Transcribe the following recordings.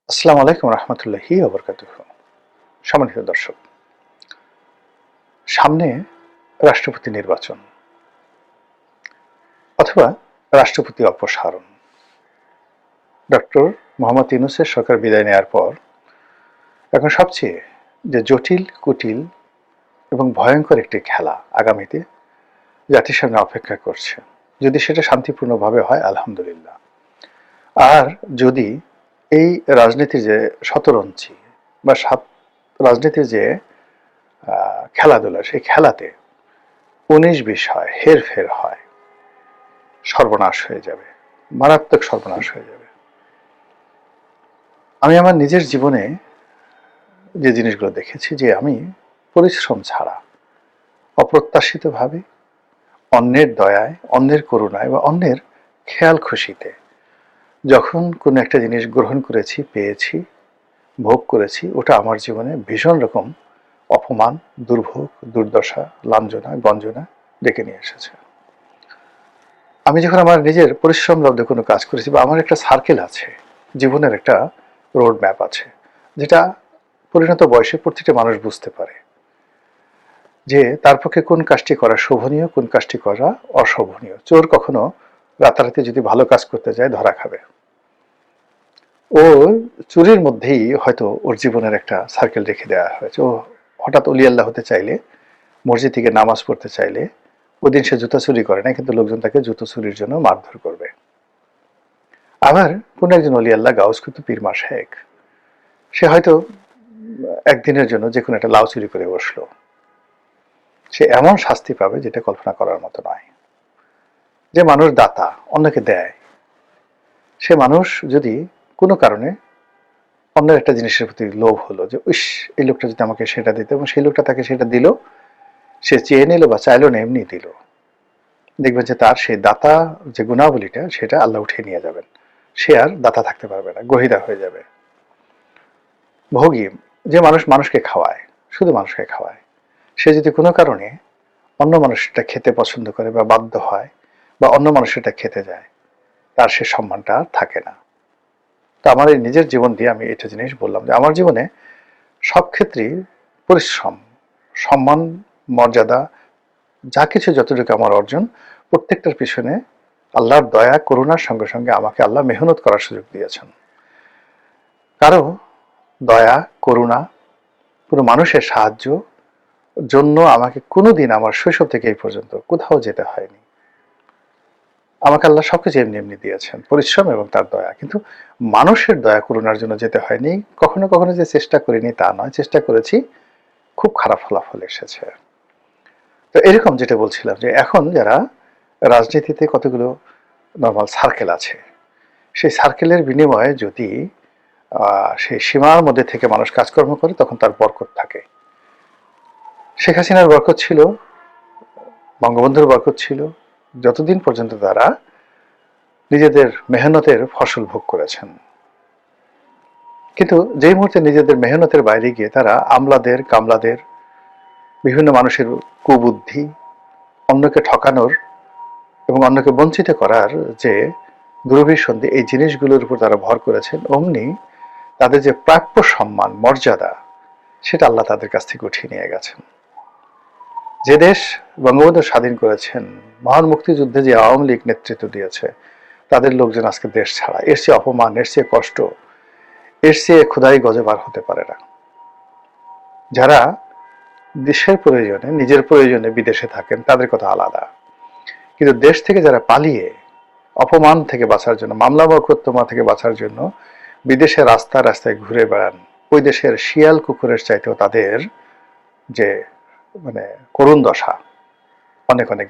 আসসালামু আলাইকুম রহমতুল্লাহি ওয়া বারাকাতুহু। সম্মানিত দর্শক, সামনে রাষ্ট্রপতি নির্বাচন অথবা রাষ্ট্রপতি অপসারণ। ডক্টর মোহাম্মদ ইউনূসের সরকার বিদায় নেওয়ার পর এখন সবচেয়ে যে জটিল, কুটিল এবং ভয়ঙ্কর একটি খেলা আগামীতে জাতির সামনে অপেক্ষা করছে। যদি সেটা শান্তিপূর্ণভাবে হয় আলহামদুলিল্লাহ, আর যদি এই রাজনীতির যে শতরঞ্চি বা রাজনীতির যে খেলাধুলা, সেই খেলাতে ১৯-২০ হয়, হেরফের হয়, সর্বনাশ হয়ে যাবে, মারাত্মক সর্বনাশ হয়ে যাবে। আমি আমার নিজের জীবনে যে জিনিসগুলো দেখেছি, যে আমি পরিশ্রম ছাড়া অপ্রত্যাশিতভাবে অন্যের দয়ায়, অন্যের করুণায় বা অন্যের খেয়াল খুশিতে যখন কোনো একটা জিনিস গ্রহণ করেছি, পেয়েছি, ভোগ করেছি, ওটা আমার জীবনে ভীষণ রকম অপমান, দুর্ভোগ, দুর্দশা, লাঞ্ছনা, গঞ্জনা ডেকে নিয়ে এসেছে। আমি যখন আমার নিজের পরিশ্রম লব্ধ কোনো কাজ করেছি, বা আমার একটা সার্কেল আছে, জীবনের একটা রোড ম্যাপ আছে, যেটা পরিণত বয়সে প্রতিটা মানুষ বুঝতে পারে যে তার পক্ষে কোন কাজটি করা শোভনীয়, কোন কাজটি করা অশোভনীয়। চোর কখনো রাতারাতি যদি ভালো কাজ করতে যায় ধরা খাবে। ও চুরির মধ্যেই হয়তো ওর জীবনের একটা সার্কেল রেখে দেওয়া হয়েছে। ও হঠাৎ অলি আল্লাহ হতে চাইলে, মসজিদ থেকে নামাজ পড়তে চাইলে, ওই দিন সে জুতা চুরি করে না, কিন্তু লোকজন তাকে জুতো চুরির জন্য মারধর করবে। আবার কোন একজন অলি আল্লাহ, গাউস কুতুব, পীর মাশায়েখ, সে হয়তো একদিনের জন্য যে কোনো একটা লাউ চুরি করে বসলো, সে এমন শাস্তি পাবে যেটা কল্পনা করার মতো নয়। যে মানুষ দাতা, অন্যকে দেয়, সে মানুষ যদি কোনো কারণে অন্যের একটা জিনিসের প্রতি লোভ হলো, যে উইস, এই লোকটা যদি আমাকে সেটা দিত, এবং সেই লোকটা তাকে সেটা দিল, সে চেয়ে নিল বা চাইলো না, এমনি দিল, দেখবেন যে তার সেই দাতা যে গুণাবলীটা, সেটা আল্লাহ উঠিয়ে নিয়ে যাবেন। সে আর দাতা থাকতে পারবে না, গহিদা হয়ে যাবে। ভোগী, যে মানুষ মানুষকে খাওয়ায়, শুধু মানুষকে খাওয়ায়, সে যদি কোনো কারণে অন্য মানুষটা খেতে পছন্দ করে বা বাধ্য হয়, বা অন্য মানুষটা খেতে যায়, তার সে সম্মানটা আর থাকে না। তো আমার এই নিজের জীবন দিয়ে আমি এটা জিনিস বললাম, যে আমার জীবনে সব ক্ষেত্রেই পরিশ্রম, সম্মান, মর্যাদা, যা কিছু যতটুকু আমার অর্জন, প্রত্যেকটার পিছনে আল্লাহর দয়া, করুণার সঙ্গে সঙ্গে আমাকে আল্লাহ মেহনত করার সুযোগ দিয়েছেন। কারো দয়া, করুণা, কোনো মানুষের সাহায্য জন্য আমাকে কোনোদিন আমার শৈশব থেকে এই পর্যন্ত কোথাও যেতে হয়নি। আমাকে আল্লাহ সবকিছু এমনি এমনি দিয়েছেন, পরিশ্রম এবং তার দয়া। কিন্তু মানুষের দয়া, করুণার জন্য যেতে হয়নি। কখনো কখনো যে চেষ্টা করিনি তা নয়, চেষ্টা করেছি, খুব খারাপ ফলাফল এসেছে। তো এরকম যেটা বলছিলাম, যে এখন যারা রাজনীতিতে কতগুলো নর্মাল সার্কেল আছে, সেই সার্কেলের বিনিময়ে যদি সেই সীমার মধ্যে থেকে মানুষ কাজকর্ম করে, তখন তার বরকত থাকে। শেখ হাসিনার বরকত ছিল, বঙ্গবন্ধুর বরকত ছিল, যতদিন পর্যন্ত তারা নিজেদের মেহনতের ফসল ভোগ করেছেন। কিন্তু যেই মুহূর্তে নিজেদের মেহনতের বাইরে গিয়ে তারা আমলাদের, কামলাদের, বিভিন্ন মানুষের কুবুদ্ধি, অন্যকে ঠকানোর এবং অন্যকে বঞ্চিত করার যে দুরভিসন্ধি, এই জিনিসগুলোর উপর তারা ভর করেছেন, অমনি তাদের যে প্রাপ্য সম্মান, মর্যাদা, সেটা আল্লাহ তাদের কাছ থেকে উঠিয়ে নিয়ে গেছেন। যে দেশ বঙ্গবন্ধু স্বাধীন করেছেন, মহান মুক্তিযুদ্ধে যে আওয়ামী লীগ নেতৃত্ব দিয়েছে, তাদের লোকজন আজকে দেশ ছাড়া। এর চেয়ে অপমান, এর চেয়ে কষ্ট, এর চেয়ে খোদাই গজব আর হতে পারে না। যারা দেশের প্রয়োজনে, নিজের প্রয়োজনে বিদেশে থাকেন, তাদের কথা আলাদা। কিন্তু দেশ থেকে যারা পালিয়ে অপমান থেকে বাঁচার জন্য, মামলা মোকদ্দমা থেকে বাঁচার জন্য বিদেশে রাস্তায় রাস্তায় ঘুরে বেড়ান, ওই দেশের শিয়াল কুকুরের চাইতেও তাদের যে মানে করুণ দশা অনেক অনেক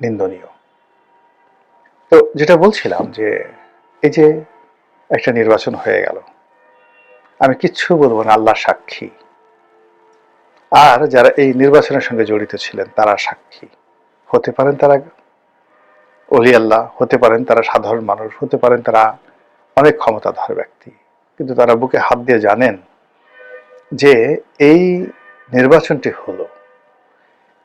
নিন্দনীয়। তো যেটা বলছিলাম, যে এই যে একটা নির্বাচন হয়ে গেল, আমি কিচ্ছু বলবো না, আল্লাহ সাক্ষী, আর যারা এই নির্বাচনের সঙ্গে জড়িত ছিলেন তারা সাক্ষী। হতে পারেন তারা অলি আল্লাহ, হতে পারেন তারা সাধারণ মানুষ, হতে পারেন তারা অনেক ক্ষমতাধর ব্যক্তি, কিন্তু তারা বুকে হাত দিয়ে জানেন যে এই নির্বাচনটি হলো,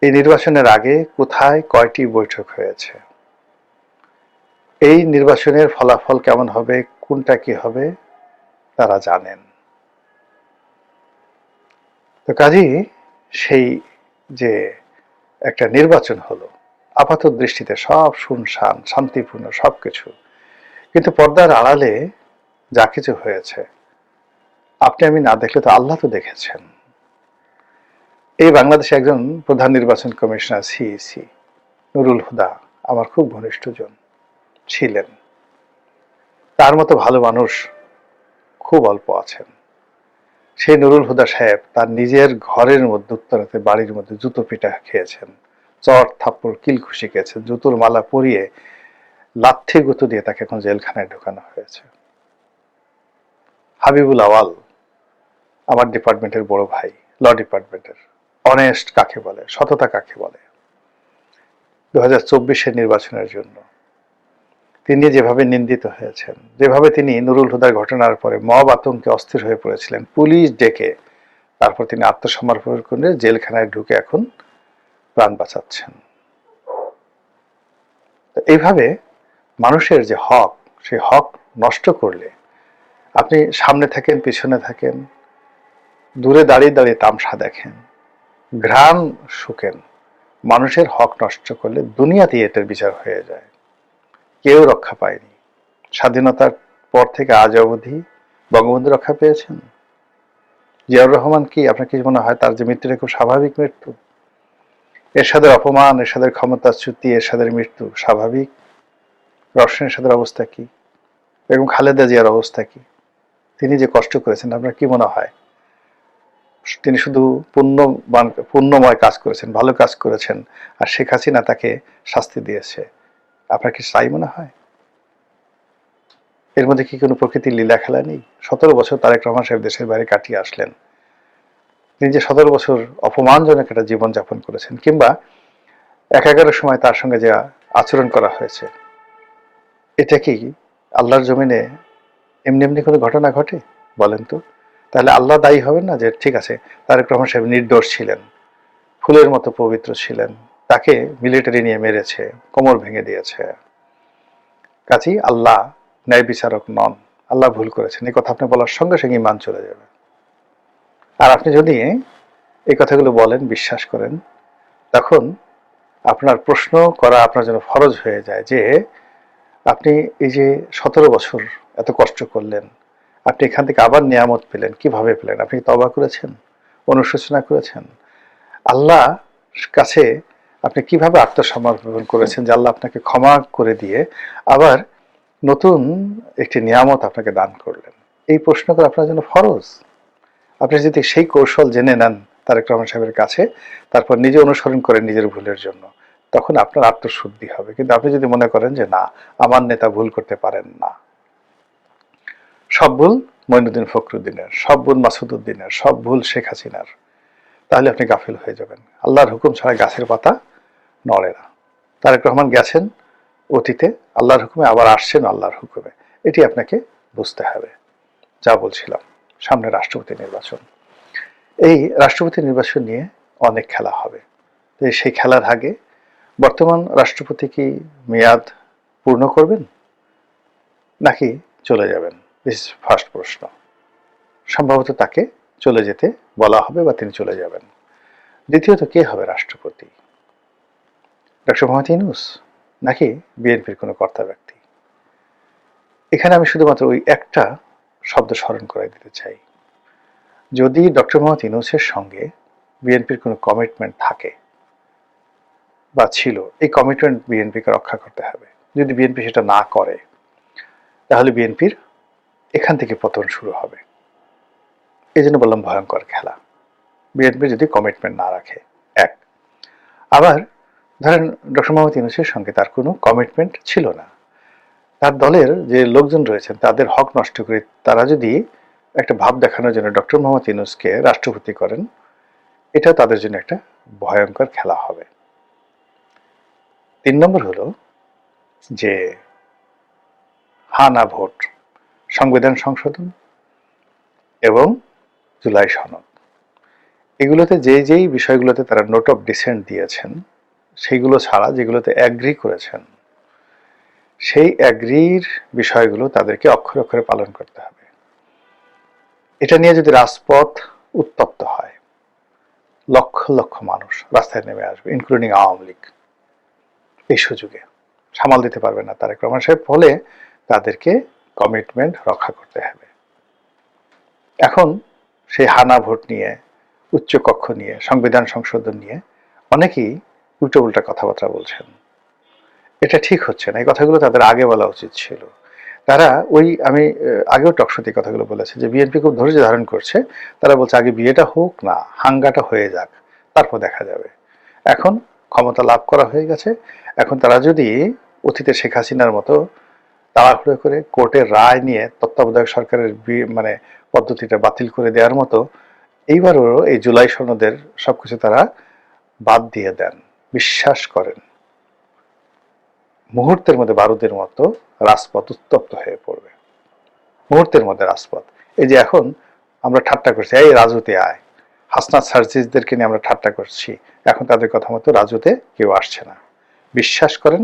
এই নির্বাচনের আগে কোথায় কয়টি বৈঠক হয়েছে, এই নির্বাচনের ফলাফল কেমন হবে, কোনটা কি হবে, তারা জানেন। তো কাজেই সেই যে একটা নির্বাচন হলো, আপাত দৃষ্টিতে সব শুনশান, শান্তিপূর্ণ সবকিছু, কিন্তু পর্দার আড়ালে যা কিছু হয়েছে আপনি আমি না দেখলে তো আল্লাহ তো দেখেছেন। এই বাংলাদেশে একজন প্রধান নির্বাচন কমিশনার সিইসি নুরুল হুদা আমার খুব ঘনিষ্ঠজন ছিলেন। তার মতো ভালো মানুষ খুব অল্প আছেন। সেই নুরুল হুদা সাহেব তার নিজের ঘরের মধ্যে, উত্তরাতে বাড়ির মধ্যে জুতো পিটা খেয়েছেন, চট থাপ্পড় কিলখুশি খেয়েছেন, জুতোর মালা পরিয়ে লাথি গুঁতো দিয়ে তাকে এখন জেলখানায় ঢোকানো হয়েছে। হাবিবুল আওয়াল আমার ডিপার্টমেন্টের বড় ভাই, ল ডিপার্টমেন্টের, অনেস্ট কাকে বলে, সততা কাকে বলে, 2024 নির্বাচনের জন্য তিনি যেভাবে নিন্দিত হয়েছেন, যেভাবে তিনি নুরুল হুদার ঘটনার পরে মব আতঙ্কে অস্থির হয়ে পড়েছিলেন, পুলিশ ডেকে তারপর তিনি আত্মসমর্পণ করে জেলখানায় ঢুকে এখন প্রাণ বাঁচাচ্ছেন। এইভাবে মানুষের যে হক, সেই হক নষ্ট করলে আপনি সামনে থাকেন, পিছনে থাকেন, দূরে দাঁড়িয়ে দাঁড়িয়ে তামসা দেখেন, ঘ্রাণ শুকেন, মানুষের হক নষ্ট করলে দুনিয়াতেই এটার বিচার হয়ে যায়। কেউ রক্ষা পায়নি। স্বাধীনতার পর থেকে আজ অবধি বঙ্গবন্ধু রক্ষা পেয়েছেন? জিয়াউর রহমান কি আপনার কি মনে হয় তার যে মৃত্যুটা খুব স্বাভাবিক মৃত্যু? এরশাদের অপমান, এরশাদের ক্ষমতাচ্যুতি, এরশাদের মৃত্যু স্বাভাবিক? রওশন এরশাদের অবস্থা কি? এবং খালেদা জিয়ার অবস্থা কি? তিনি যে কষ্ট করেছেন আপনার কি মনে হয় তিনি শুধু পুণ্যময় কাজ করেছেন, ভালো কাজ করেছেন, আর শেখ হাসিনা তাকে শাস্তি দিয়েছে? আপনার কি তাই মনে হয়? এর মধ্যে কি কোনো প্রকৃতির লীলা খেলা নেই? 17 বছর তারেক রহমান সাহেব দেশের বাইরে কাটিয়ে আসলেন। তিনি যে 17 বছর অপমানজনক একটা জীবনযাপন করেছেন, কিংবা একাগারের সময় তার সঙ্গে যে আচরণ করা হয়েছে, এটা কি আল্লাহর জমিনে এমনি এমনি কোনো ঘটনা ঘটে? বলেন তো। তাহলে আল্লাহ দায়ী হবেন না যে ঠিক আছে তারেক রহমান সাহেব নির্দোষ ছিলেন, ফুলের মতো পবিত্র ছিলেন, তাকে মিলিটারি নিয়ে মেরেছে, কোমর ভেঙে দিয়েছে, কাজেই আল্লাহ ন্যায় বিচারক নন, আল্লাহ ভুল করেছেন, এই কথা আপনি বলার সঙ্গে সঙ্গে ইমান চলে যাবে। আর আপনি যদি এই কথাগুলো বলেন, বিশ্বাস করেন, তখন আপনার প্রশ্ন করা আপনার জন্য ফরজ হয়ে যায় যে আপনি এই যে 17 বছর এত কষ্ট করলেন, আপনি এখান থেকে আবার নিয়ামত পেলেন, কিভাবে পেলেন? আপনি কি তওবা করেছেন? অনুশোচনা করেছেন? আল্লাহ কাছে আপনি কিভাবে আত্মসমর্পণ করেছেন যে আল্লাহ আপনাকে ক্ষমা করে দিয়ে আবার নতুন একটি নিয়ামত আপনাকে দান করলেন? এই প্রশ্ন করা আপনার জন্য ফরজ। আপনি যদি সেই কৌশল জেনে নেন তারেক রহমান সাহেবের কাছে, তারপর নিজে অনুসরণ করেন নিজের ভুলের জন্য, তখন আপনার আত্মশুদ্ধি হবে। কিন্তু আপনি যদি মনে করেন যে না, আমার নেতা ভুল করতে পারেন না, সব ভুল মঈনুদ্দিন ফখরুদ্দিনের, সব ভুল মাসুদউদ্দিনের, সব ভুল শেখ হাসিনার, তাহলে আপনি গাফিল হয়ে যাবেন। আল্লাহর হুকুম ছাড়া গাছের পাতা নড়ে না। তারেক রহমান গেছেন অতীতে আল্লাহর হুকুমে, আবার আসছেন আল্লাহর হুকুমে, এটি আপনাকে বুঝতে হবে। যা বলছিলাম, সামনে রাষ্ট্রপতি নির্বাচন, এই রাষ্ট্রপতি নির্বাচন নিয়ে অনেক খেলা হবে। সেই খেলার আগে বর্তমান রাষ্ট্রপতি কি মেয়াদ পূর্ণ করবেন নাকি চলে যাবেন? দিস ফার্স্ট প্রশ্ন। সম্ভবত তাকে চলে যেতে বলা হবে বা তিনি চলে যাবেন। দ্বিতীয়ত, কে হবে রাষ্ট্রপতি? ডক্টর মোহাম্মদ ইউনূস নাকি বিএনপির কোনো কর্তা ব্যক্তি? এখানে আমি শুধুমাত্র ওই একটা শব্দ স্মরণ করে দিতে চাই, যদি ডক্টর মোহাম্মদ ইউনূসের সঙ্গে বিএনপির কোনো কমিটমেন্ট থাকে বা ছিল, এই কমিটমেন্ট বিএনপিকে রক্ষা করতে হবে। যদি বিএনপি সেটা না করে, তাহলে বিএনপির এখান থেকে পতন শুরু হবে। এই জন্য বললাম ভয়ঙ্কর খেলা, বিএনপি যদি কমিটমেন্ট না রাখে। এক, আবার ধরেন ডক্টর মোহাম্মদ ইউনূসের সঙ্গে তার কোনো কমিটমেন্ট ছিল না, তার দলের যে লোকজন রয়েছেন তাদের হক নষ্ট করে তারা যদি একটা ভাব দেখানোর জন্য ডক্টর মোহাম্মদ ইউনূসকে রাষ্ট্রপতি করেন, এটা তাদের জন্য একটা ভয়ঙ্কর খেলা হবে। 3 নম্বর হলো যে হা না ভোট, সংবিধান সংশোধন এবং জুলাই সনদ, এগুলোতে যেই বিষয়গুলোতে তারা নোট অফ ডিসেন্ট দিয়েছেন, সেইগুলো ছাড়া যেগুলোতে অ্যাগ্রি করেছেন, সেই অ্যাগ্রির বিষয়গুলো তাদেরকে অক্ষরে অক্ষরে পালন করতে হবে। এটা নিয়ে যদি রাজপথ উত্তপ্ত হয়, লক্ষ লক্ষ মানুষ রাস্তায় নেমে আসবে, ইনক্লুডিং আওয়ামী লীগ। এই সুযোগে সামাল দিতে পারবে না তারেক রহমান সাহেব, ফলে তাদেরকে কমিটমেন্ট রক্ষা করতে হবে। এখন সেই হানা ভোট নিয়ে, উচ্চ কক্ষ নিয়ে, সংবিধান সংশোধন নিয়ে অনেকেই উল্টো উল্টা কথাবার্তা বলছেন। এটা ঠিক হচ্ছে না। এই কথাগুলো তাদের আগে বলা উচিত ছিল। তারা আমি আগেও টকশোতে কথাগুলো বলেছি যে বিএনপি খুব ধৈর্য ধারণ করছে। তারা বলছে আগে বিয়েটা হোক না, হাঙ্গাটা হয়ে যাক, তারপর দেখা যাবে। এখন ক্ষমতা লাভ করা হয়ে গেছে। এখন তারা যদি অতীতে শেখ হাসিনার মতো তাড়াহুড়ো করে কোর্টের রায় নিয়ে তত্ত্বাবধায়ক সরকারের মানে পদ্ধতিটা বাতিল করে দেওয়ার মতো এইবারও এই জুলাই সনদের সবকিছু তারা বাদ দিয়ে দেন, বিশ্বাস করেন, মুহূর্তের মধ্যে বারুদের মতো রাজপথ উত্তপ্ত হয়ে পড়বে। মুহূর্তের মধ্যে রাজপথ। এই যে এখন আমরা ঠাট্টা করছি, এই রাজুতে আয়, হাসনাত সার্জিসদেরকে নিয়ে আমরা ঠাট্টা করছি, এখন তাদের কথা মতো রাজুতে কেউ আসছে না। বিশ্বাস করেন,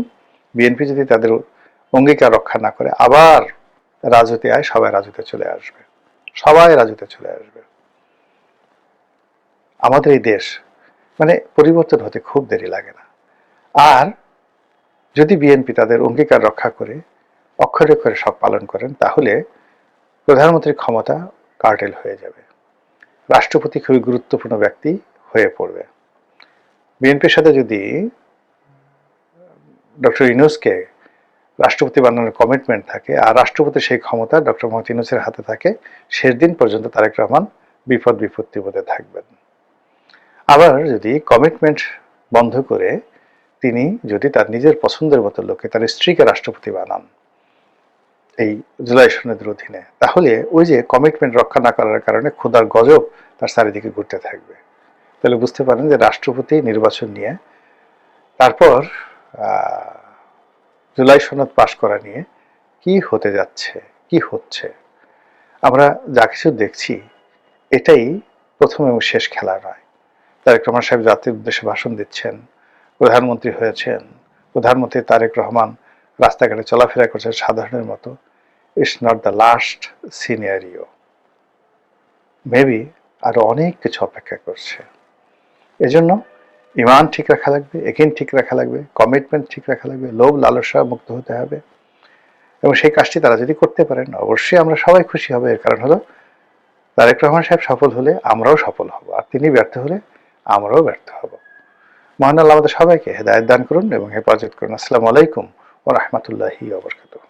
বিএনপি যদি তাদের অঙ্গীকার রক্ষা না করে আবার রাজুতে আয়, সবাই রাজুতে চলে আসবে, সবাই রাজুতে চলে আসবে। আমাদের এই দেশ মানে পরিবর্তন হতে খুব দেরি লাগে না। আর যদি বিএনপি তাদের অঙ্গীকার রক্ষা করে অক্ষরে অক্ষরে সব পালন করেন, তাহলে প্রধানমন্ত্রীর ক্ষমতা কার্টেল হয়ে যাবে, রাষ্ট্রপতি খুবই গুরুত্বপূর্ণ ব্যক্তি হয়ে পড়বে। বিএনপির সাথে যদি ডক্টর ইউনূসকে রাষ্ট্রপতি বানানোর কমিটমেন্ট থাকে আর রাষ্ট্রপতির সেই ক্ষমতা ডক্টর মোহাম্মদ ইউনূসের হাতে থাকে, শেষ দিন পর্যন্ত তারেক রহমান বিপদ বিপত্তির মধ্যে থাকবেন। আবার যদি কমিটমেন্ট বন্ধ করে তিনি যদি তার নিজের পছন্দের মতো লোককে, তার স্ত্রীকে রাষ্ট্রপতি বানান এই জুলাই সনদের অধীনে, তাহলে ওই যে কমিটমেন্ট রক্ষা না করার কারণে ক্ষুধার গজব তার চারিদিকে ঘুরতে থাকবে। তাহলে বুঝতে পারেন যে রাষ্ট্রপতি নির্বাচন নিয়ে, তারপর জুলাই সনদ পাশ করা নিয়ে কি হতে যাচ্ছে, কি হচ্ছে। আমরা যা কিছু দেখছি এটাই প্রথম এবং শেষ খেলা নয়। তারেক রহমান সাহেব জাতির উদ্দেশ্যে ভাষণ দিচ্ছেন, প্রধানমন্ত্রী হয়েছেন, প্রধানমন্ত্রী তারেক রহমান রাস্তাঘাটে চলাফেরা করছেন সাধারণের মতো। It's not the last scenario, maybe আরো অনেক কিছু অপেক্ষা করছে। এজন্য ইমান ঠিক রাখা লাগবে, একিন ঠিক রাখা লাগবে, কমিটমেন্ট ঠিক রাখা লাগবে, লোভ লালসা মুক্ত হতে হবে। এবং সেই কাজটি তারা যদি করতে পারেন, অবশ্যই আমরা সবাই খুশি হব। এর কারণ হলো তারেক রহমান সাহেব সফল হলে আমরাও সফল হব, আর তিনি ব্যর্থ হলে আমরাও ব্যর্থ হব। মহান আল্লাহ আমাদের সবাইকে হেদায়েত দান করুন এবং হেফাজত করুন। আসসালামু আলাইকুম ওয়া রাহমাতুল্লাহি ওয়া বারাকাতুহু।